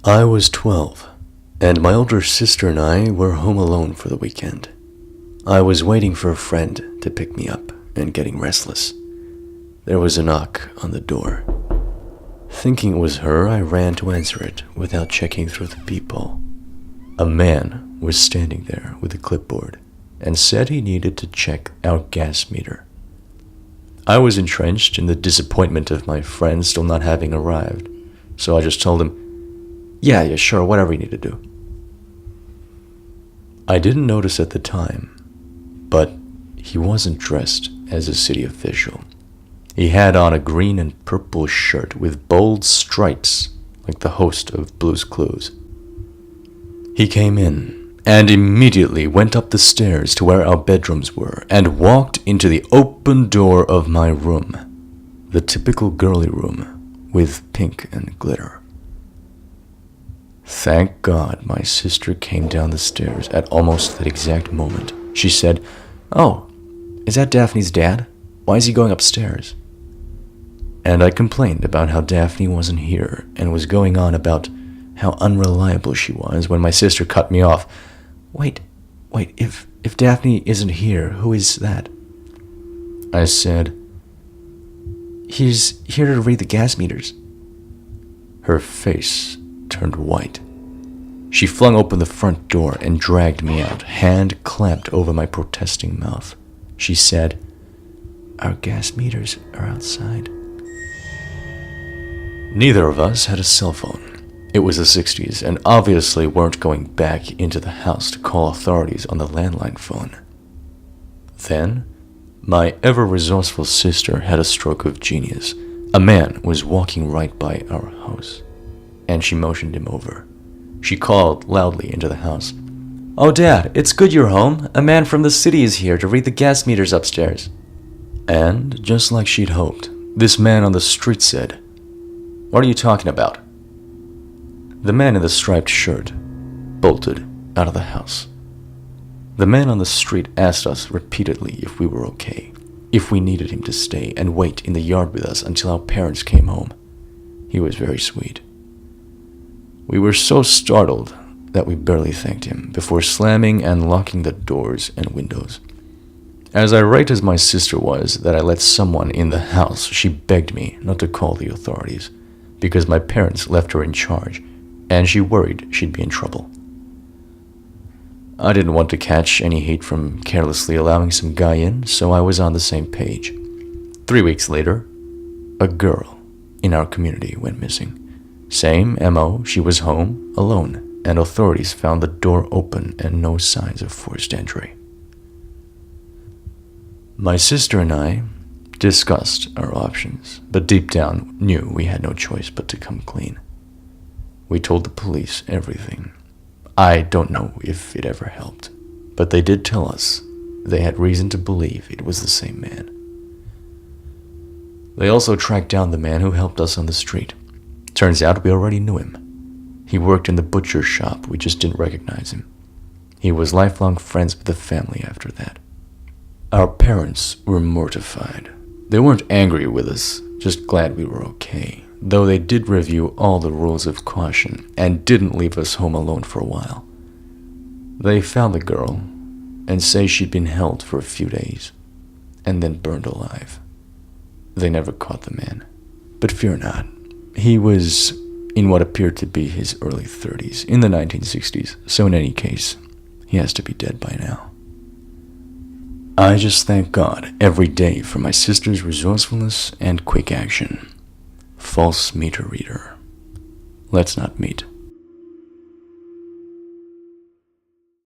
I was 12, and my older sister and I were home alone for the weekend. I was waiting for a friend to pick me up and getting restless. There was a knock on the door. Thinking it was her, I ran to answer it without checking through the peephole. A man was standing there with a clipboard and said he needed to check our gas meter. I was entrenched in the disappointment of my friend still not having arrived, so I just told him, Yeah, sure, whatever you need to do. I didn't notice at the time, but he wasn't dressed as a city official. He had on a green and purple shirt with bold stripes like the host of Blue's Clues. He came in and immediately went up the stairs to where our bedrooms were and walked into the open door of my room, the typical girly room with pink and glitter. Thank God my sister came down the stairs at almost that exact moment. She said, "Oh, is that Daphne's dad? Why is he going upstairs?" And I complained about how Daphne wasn't here and was going on about how unreliable she was when my sister cut me off. Wait, if Daphne isn't here, who is that? I said, "He's here to read the gas meters." Her face turned white. She flung open the front door and dragged me out, hand clamped over my protesting mouth. She said, "Our gas meters are outside." Neither of us had a cell phone. It was the 60s, and obviously weren't going back into the house to call authorities on the landline phone. Then, my ever-resourceful sister had a stroke of genius. A man was walking right by our house, and she motioned him over. She called loudly into the house, "Oh, Dad, it's good you're home. A man from the city is here to read the gas meters upstairs." And, just like she'd hoped, this man on the street said, "What are you talking about?" The man in the striped shirt bolted out of the house. The man on the street asked us repeatedly if we were okay, if we needed him to stay and wait in the yard with us until our parents came home. He was very sweet. We were so startled that we barely thanked him before slamming and locking the doors and windows. As irate as my sister was that I let someone in the house, she begged me not to call the authorities because my parents left her in charge and she worried she'd be in trouble. I didn't want to catch any heat from carelessly allowing some guy in, so I was on the same page. 3 weeks later, a girl in our community went missing. Same MO, she was home, alone, and authorities found the door open and no signs of forced entry. My sister and I discussed our options, but deep down knew we had no choice but to come clean. We told the police everything. I don't know if it ever helped, but they did tell us they had reason to believe it was the same man. They also tracked down the man who helped us on the street. Turns out we already knew him. He worked in the butcher's shop, we just didn't recognize him. He was lifelong friends with the family after that. Our parents were mortified. They weren't angry with us, just glad we were okay, though they did review all the rules of caution and didn't leave us home alone for a while. They found the girl and say she'd been held for a few days and then burned alive. They never caught the man, but fear not. He was in what appeared to be his early 30s, in the 1960s, so in any case, he has to be dead by now. I just thank God every day for my sister's resourcefulness and quick action. False meter reader. Let's not meet.